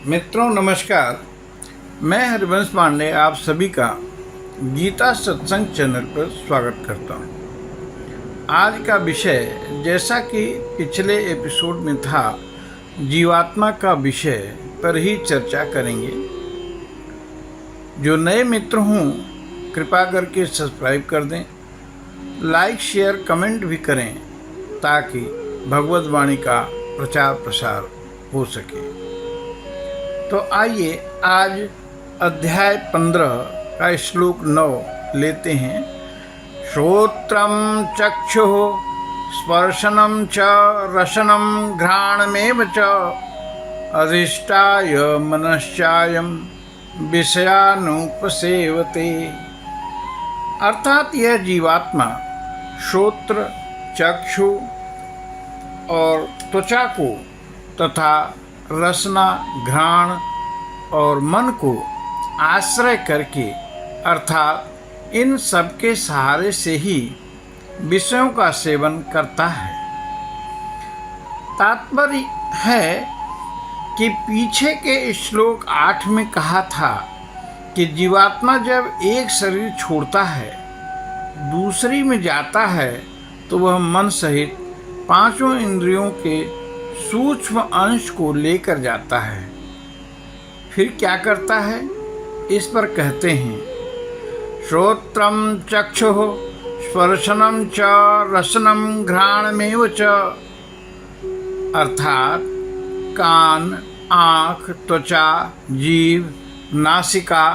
मित्रों नमस्कार। मैं हरिवंश पांडे आप सभी का गीता सत्संग चैनल पर स्वागत करता हूँ। आज का विषय जैसा कि पिछले एपिसोड में था, जीवात्मा का विषय पर ही चर्चा करेंगे। जो नए मित्र हों कृपा करके सब्सक्राइब कर दें, लाइक शेयर कमेंट भी करें ताकि भगवत वाणी का प्रचार प्रसार हो सके। तो आइए आज अध्याय 15 का श्लोक 9 लेते हैं। श्रोत्रम चक्षुः स्पर्शनम च रसनम घ्राणमेव च अधिष्ठाय मनश्चायं विषयानुपसेवते। अर्थात यह जीवात्मा श्रोत्र, चक्षु और त्वचा को तथा रसना, घ्राण और मन को आश्रय करके अर्थात इन सब के सहारे से ही विषयों का सेवन करता है। तात्पर्य है कि पीछे के श्लोक 8 में कहा था कि जीवात्मा जब एक शरीर छोड़ता है, दूसरी में जाता है, तो वह मन सहित पांचों इंद्रियों के सूक्ष्म अंश को लेकर जाता है। फिर क्या करता है, इस पर कहते हैं श्रोत्रम चक्षुः स्पर्शनम च रसनम घ्राणमेव च। अर्थात कान, आँख, त्वचा, जीभ, नासिका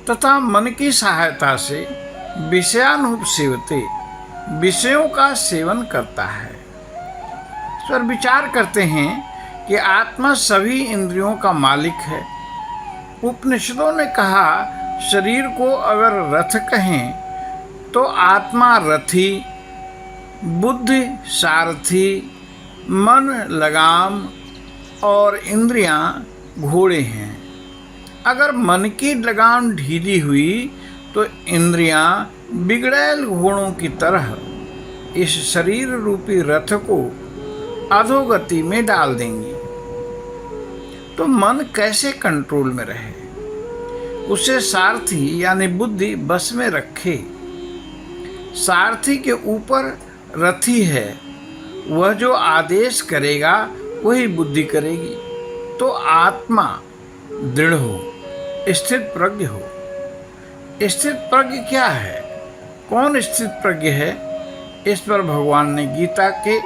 तथा मन की सहायता से विषयानुपसेवते, विषयों का सेवन करता है। इस पर विचार करते हैं कि आत्मा सभी इंद्रियों का मालिक है। उपनिषदों ने कहा, शरीर को अगर रथ कहें तो आत्मा रथी, बुद्धि सारथी, मन लगाम और इंद्रियां घोड़े हैं। अगर मन की लगाम ढीली हुई तो इंद्रियां बिगड़ैल घोड़ों की तरह इस शरीर रूपी रथ को अधोगति में डाल देंगी। तो मन कैसे कंट्रोल में रहे, उसे सारथी यानी बुद्धि बस में रखे। सारथी के ऊपर रथी है, वह जो आदेश करेगा वही बुद्धि करेगी। तो आत्मा दृढ़ हो, स्थित प्रज्ञ हो। स्थित प्रज्ञ क्या है, कौन स्थित प्रज्ञ है, इस पर भगवान ने गीता के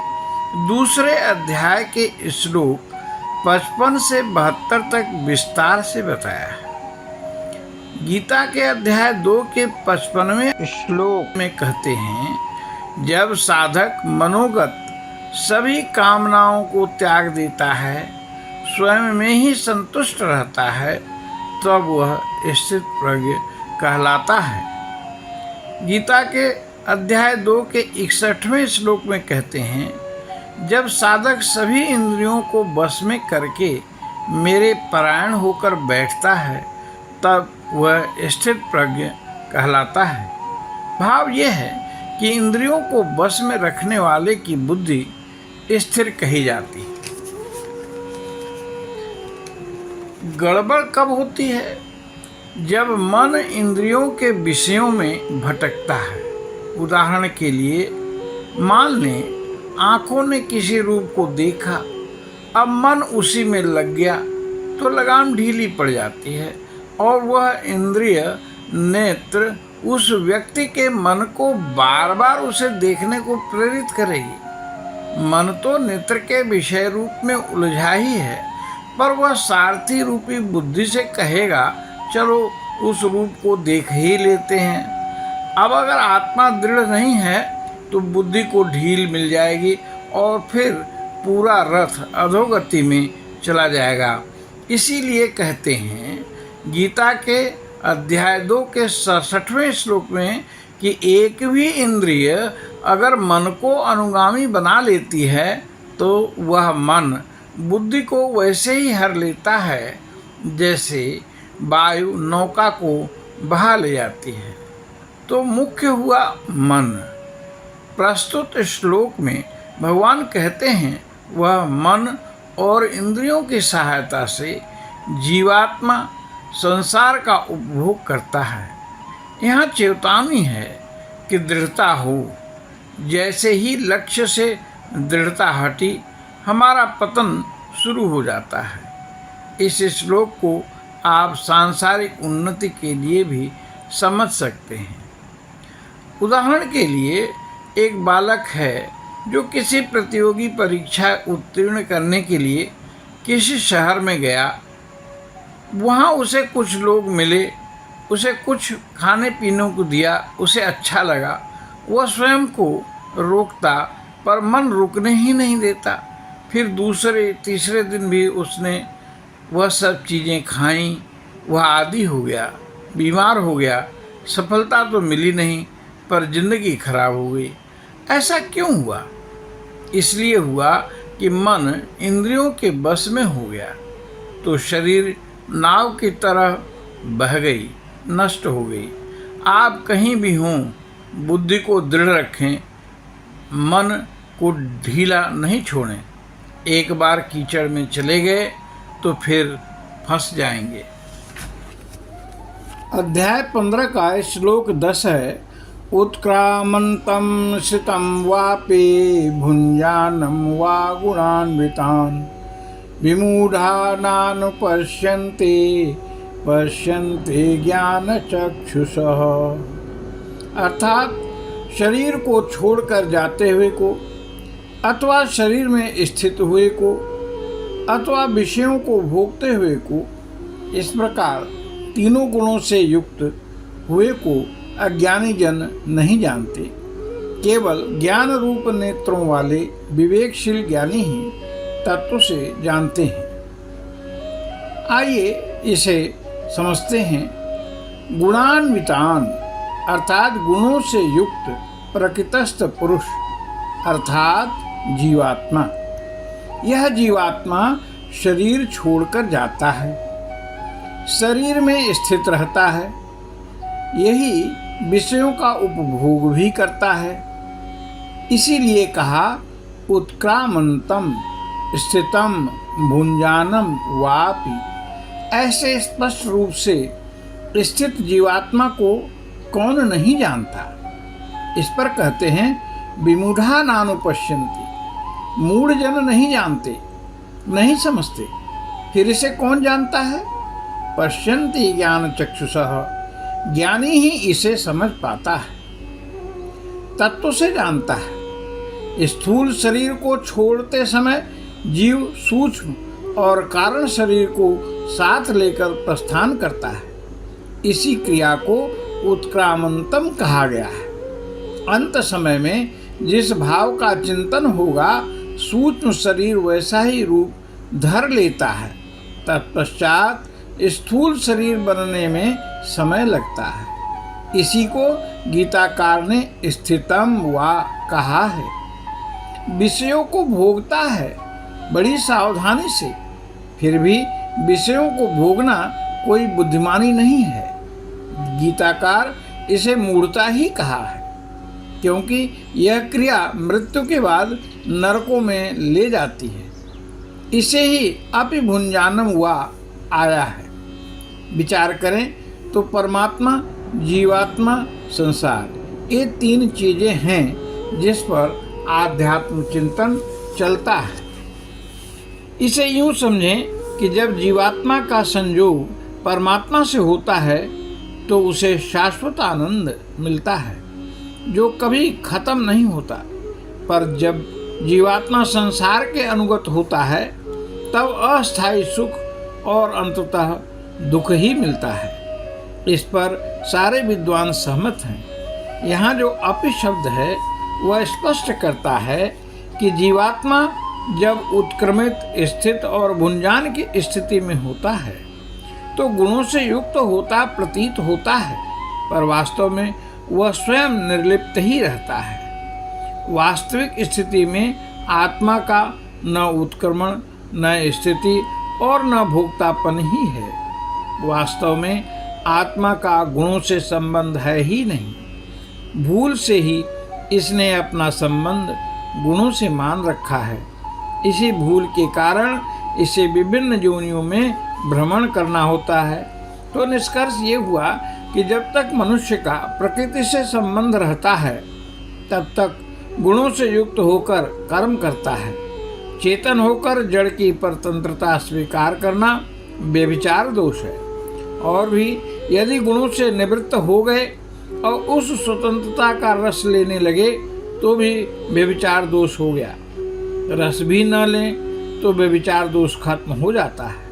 दूसरे अध्याय के श्लोक 55 से 72 तक विस्तार से बताया है। गीता के अध्याय 2 के 55वें श्लोक में कहते हैं, जब साधक मनोगत सभी कामनाओं को त्याग देता है, स्वयं में ही संतुष्ट रहता है, तब वह स्थित प्रज्ञ कहलाता है। गीता के अध्याय 2 के 61वें श्लोक में कहते हैं, जब साधक सभी इंद्रियों को वश में करके मेरे परायण होकर बैठता है, तब वह स्थित प्रज्ञ कहलाता है। भाव यह है कि इंद्रियों को वश में रखने वाले की बुद्धि स्थिर कही जाती है। गड़बड़ कब होती है, जब मन इंद्रियों के विषयों में भटकता है। उदाहरण के लिए मान लें, आँखों ने किसी रूप को देखा, अब मन उसी में लग गया तो लगाम ढीली पड़ जाती है और वह इंद्रिय नेत्र उस व्यक्ति के मन को बार बार उसे देखने को प्रेरित करेगी। मन तो नेत्र के विषय रूप में उलझा ही है, पर वह सारथी रूपी बुद्धि से कहेगा, चलो उस रूप को देख ही लेते हैं। अब अगर आत्मा दृढ़ नहीं है तो बुद्धि को ढील मिल जाएगी और फिर पूरा रथ अधोगति में चला जाएगा। इसीलिए कहते हैं गीता के अध्याय 2 के 67वें श्लोक में कि एक भी इंद्रिय अगर मन को अनुगामी बना लेती है तो वह मन बुद्धि को वैसे ही हर लेता है जैसे वायु नौका को बहा ले जाती है। तो मुख्य हुआ मन। प्रस्तुत श्लोक में भगवान कहते हैं, वह मन और इंद्रियों की सहायता से जीवात्मा संसार का उपभोग करता है। यहाँ चेतावनी है कि दृढ़ता हो। जैसे ही लक्ष्य से दृढ़ता हटी, हमारा पतन शुरू हो जाता है। इस श्लोक को आप सांसारिक उन्नति के लिए भी समझ सकते हैं। उदाहरण के लिए, एक बालक है जो किसी प्रतियोगी परीक्षा उत्तीर्ण करने के लिए किसी शहर में गया। वहाँ उसे कुछ लोग मिले, उसे कुछ खाने पीने को दिया, उसे अच्छा लगा। वह स्वयं को रोकता पर मन रुकने ही नहीं देता। फिर दूसरे तीसरे दिन भी उसने वह सब चीज़ें खाईं। वह आदी हो गया, बीमार हो गया। सफलता तो मिली नहीं, पर जिंदगी खराब हो गई। ऐसा क्यों हुआ? इसलिए हुआ कि मन इंद्रियों के बस में हो गया, तो शरीर नाव की तरह बह गई, नष्ट हो गई। आप कहीं भी हों, बुद्धि को दृढ़ रखें, मन को ढीला नहीं छोड़ें। एक बार कीचड़ में चले गए तो फिर फंस जाएंगे। अध्याय 15 का श्लोक 10 है। उत्क्रामन्तं श्रितं वापि भुञ्जानं वा गुणान्वितान् विमूढा नानुपश्यन्ते पश्यन्ते ज्ञानचक्षुषः। अर्थात शरीर को छोड़कर जाते हुए को, अथवा शरीर में स्थित हुए को, अथवा विषयों को भोगते हुए को, इस प्रकार तीनों गुणों से युक्त हुए को अज्ञानी जन नहीं जानते। केवल ज्ञान रूप नेत्रों वाले विवेकशील ज्ञानी ही तत्व से जानते हैं। आइए इसे समझते हैं। गुणान्वितान अर्थात गुणों से युक्त प्रकृतस्थ पुरुष अर्थात जीवात्मा। यह जीवात्मा शरीर छोड़कर जाता है, शरीर में स्थित रहता है, यही विषयों का उपभोग भी करता है। इसीलिए कहा उत्क्रामंतम स्थितम भुंजानम वापि। ऐसे स्पष्ट रूप से स्थित जीवात्मा को कौन नहीं जानता। इस पर कहते हैं विमूढ़ा नानुपश्यन्ति। मूढ़ जन नहीं जानते, नहीं समझते। फिर इसे कौन जानता है? पश्यन्ति ज्ञान चक्षुषः। ज्ञानी ही इसे समझ पाता है, तत्व से जानता है। स्थूल शरीर को छोड़ते समय जीव सूक्ष्म और कारण शरीर को साथ लेकर प्रस्थान करता है। इसी क्रिया को उत्क्रामंतम कहा गया है। अंत समय में जिस भाव का चिंतन होगा, सूक्ष्म शरीर वैसा ही रूप धर लेता है। तत्पश्चात स्थूल शरीर बनने में समय लगता है। इसी को गीताकार ने स्थितम वा कहा है। विषयों को भोगता है बड़ी सावधानी से, फिर भी विषयों को भोगना कोई बुद्धिमानी नहीं है। गीताकार इसे मूढ़ता ही कहा है, क्योंकि यह क्रिया मृत्यु के बाद नरकों में ले जाती है। इसे ही अपि भुंजानम हुआ आया है। विचार करें तो परमात्मा, जीवात्मा, संसार, ये तीन चीजें हैं जिस पर आध्यात्म चिंतन चलता है। इसे यूं समझें कि जब जीवात्मा का संयोग परमात्मा से होता है तो उसे शाश्वत आनंद मिलता है जो कभी खत्म नहीं होता। पर जब जीवात्मा संसार के अनुगत होता है तब अस्थायी सुख और अंततः दुख ही मिलता है। इस पर सारे विद्वान सहमत हैं। यहाँ जो अपि शब्द है वह स्पष्ट करता है कि जीवात्मा जब उत्क्रमित, स्थित और भुंजान की स्थिति में होता है तो गुणों से युक्त होता प्रतीत होता है, पर वास्तव में वह स्वयं निर्लिप्त ही रहता है। वास्तविक स्थिति में आत्मा का न उत्क्रमण, न स्थिति और न भोक्तापन ही है। वास्तव में आत्मा का गुणों से संबंध है ही नहीं। भूल से ही इसने अपना संबंध गुणों से मान रखा है। इसी भूल के कारण इसे विभिन्न योनियों में भ्रमण करना होता है। तो निष्कर्ष ये हुआ कि जब तक मनुष्य का प्रकृति से संबंध रहता है तब तक गुणों से युक्त होकर कर्म करता है। चेतन होकर जड़ की परतंत्रता स्वीकार करना व्यभिचार दोष है। और भी यदि गुणों से निवृत्त हो गए और उस स्वतंत्रता का रस लेने लगे तो भी व्यभिचार दोष हो गया। रस भी न लें तो व्यभिचार दोष खत्म हो जाता है।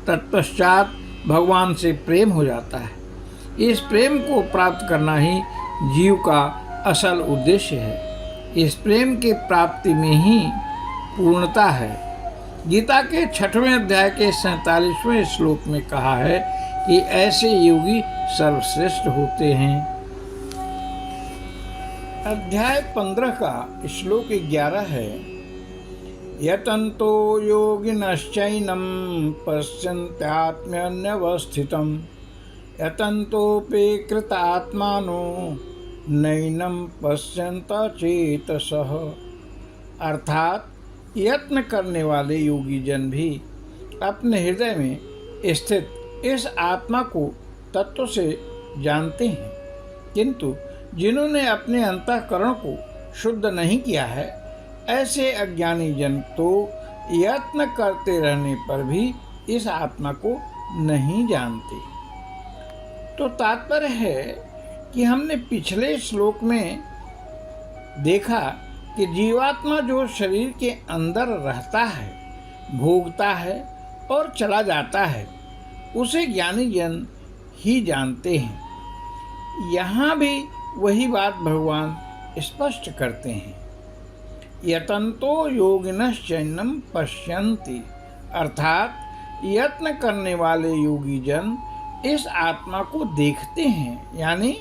तत्पश्चात भगवान से प्रेम हो जाता है। इस प्रेम को प्राप्त करना ही जीव का असल उद्देश्य है। इस प्रेम की प्राप्ति में ही पूर्णता है। गीता के 6वें अध्याय के 47वें श्लोक में कहा है कि ऐसे योगी सर्वश्रेष्ठ होते हैं। अध्याय 15 का श्लोक 11 है, यतन्तो योगिनश्चैनं पश्यन्त्यात्मन्यवस्थितं यतन्तोऽपि कृतात्मानो नैनं पश्यन्त चेतसः। अर्थात यत्न करने वाले योगी जन भी अपने हृदय में स्थित इस आत्मा को तत्व से जानते हैं, किंतु जिन्होंने अपने अंतःकरण को शुद्ध नहीं किया है ऐसे अज्ञानी जन तो यत्न करते रहने पर भी इस आत्मा को नहीं जानते। तो तात्पर्य है कि हमने पिछले श्लोक में देखा कि जीवात्मा जो शरीर के अंदर रहता है, भोगता है और चला जाता है, उसे ज्ञानी जन ही जानते हैं। यहाँ भी वही बात भगवान स्पष्ट करते हैं, यतन्तो योगिनश्चैनं पश्यन्ति, अर्थात यत्न करने वाले योगी जन इस आत्मा को देखते हैं यानी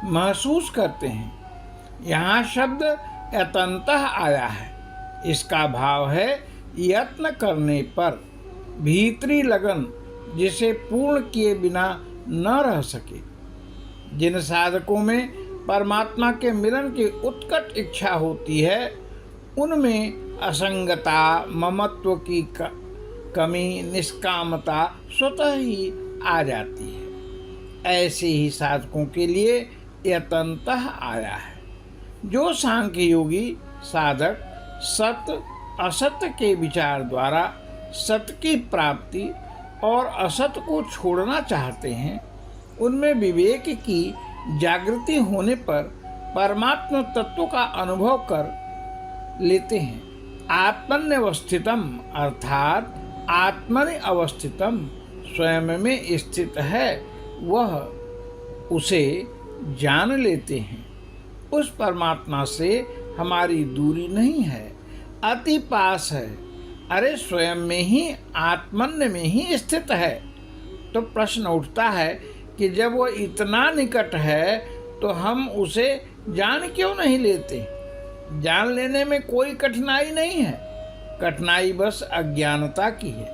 महसूस करते हैं। यहाँ शब्द यतन्तः आया है। इसका भाव है यत्न करने पर, भीतरी लगन जिसे पूर्ण किए बिना न रह सके। जिन साधकों में परमात्मा के मिलन की उत्कट इच्छा होती है उनमें असंगता, ममत्व की कमी, निष्कामता स्वतः ही आ जाती है। ऐसे ही साधकों के लिए यतन्तः आया है। जो सांख्य योगी साधक सत्य असत्य के विचार द्वारा सत्य की प्राप्ति और असत्य को छोड़ना चाहते हैं, उनमें विवेक की जागृति होने पर परमात्मा तत्व का अनुभव कर लेते हैं। आत्मन्यवस्थितम अर्थात आत्मनि अवस्थितम, स्वयं में स्थित है वह उसे जान लेते हैं। उस परमात्मा से हमारी दूरी नहीं है, अति पास है। अरे स्वयं में ही, आत्मन्य में ही स्थित है। तो प्रश्न उठता है कि जब वह इतना निकट है तो हम उसे जान क्यों नहीं लेते? जान लेने में कोई कठिनाई नहीं है, कठिनाई बस अज्ञानता की है।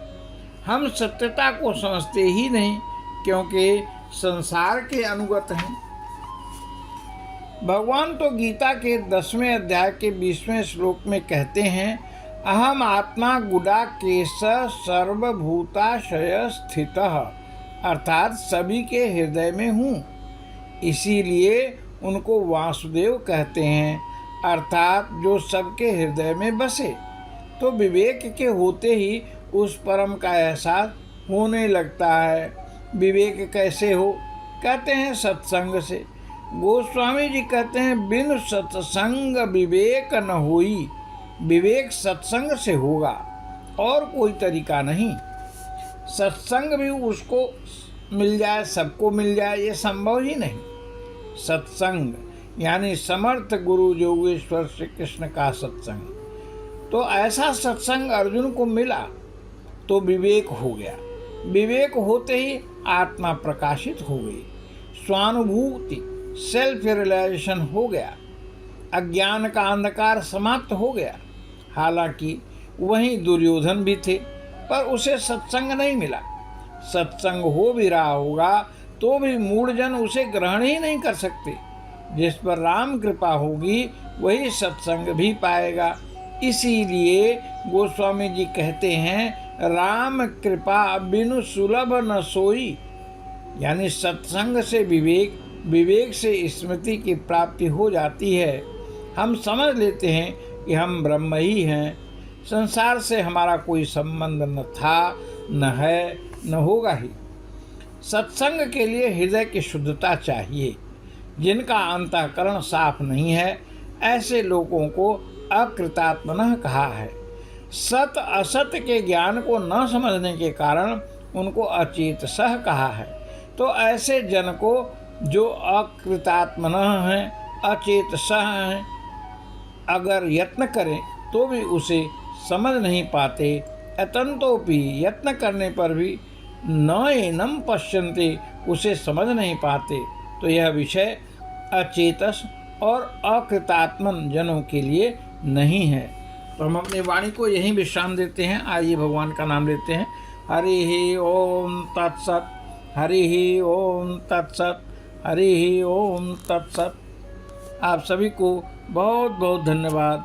हम सत्यता को समझते ही नहीं क्योंकि संसार के अनुगत हैं। भगवान तो गीता के 10वें अध्याय के 20वें श्लोक में कहते हैं, अहम आत्मा गुडाकेश सर्वभूताशय स्थितः, अर्थात सभी के हृदय में हूँ। इसीलिए उनको वासुदेव कहते हैं, अर्थात जो सबके हृदय में बसे। तो विवेक के होते ही उस परम का एहसास होने लगता है। विवेक कैसे हो? कहते हैं सत्संग से। गोस्वामी जी कहते हैं, बिन सत्संग विवेक न होई। विवेक सत्संग से होगा और कोई तरीका नहीं। सत्संग भी उसको मिल जाए, सबको मिल जाए, ये संभव ही नहीं। सत्संग यानी समर्थ गुरु योगेश्वर श्री कृष्ण का सत्संग। तो ऐसा सत्संग अर्जुन को मिला तो विवेक हो गया। विवेक होते ही आत्मा प्रकाशित हो गई, स्वानुभूति सेल्फ रियलाइजेशन हो गया, अज्ञान का अंधकार समाप्त हो गया। हालांकि वहीं दुर्योधन भी थे पर उसे सत्संग नहीं मिला। सत्संग हो भी रहा होगा तो भी मूढ़जन उसे ग्रहण ही नहीं कर सकते। जिस पर राम कृपा होगी वही सत्संग भी पाएगा। इसीलिए गोस्वामी जी कहते हैं, राम कृपा बिनु सुलभ न सोई। यानी सत्संग से विवेक, विवेक से स्मृति की प्राप्ति हो जाती है। हम समझ लेते हैं कि हम ब्रह्म ही हैं, संसार से हमारा कोई संबंध न था, न है, न होगा ही। सत्संग के लिए हृदय की शुद्धता चाहिए। जिनका अंतःकरण साफ नहीं है, ऐसे लोगों को अकृतात्मनः कहा है। सत असत के ज्ञान को न समझने के कारण उनको अचेतसः कहा है। तो ऐसे जन को जो अकृतात्मनः हैं, अचेतसः हैं, अगर यत्न करें तो भी उसे समझ नहीं पाते। अतंतोपि यत्न करने पर भी न एनम पश्यन्ते, उसे समझ नहीं पाते। तो यह विषय अचेतस और अकृतात्मन जनों के लिए नहीं है। तो हम अपनी वाणी को यहीं विश्राम देते हैं। आइए भगवान का नाम लेते हैं। हरि ओम तत्सत, हरि ओम तत्सत, हरि ओम तत्सत। आप सभी को बहुत बहुत धन्यवाद।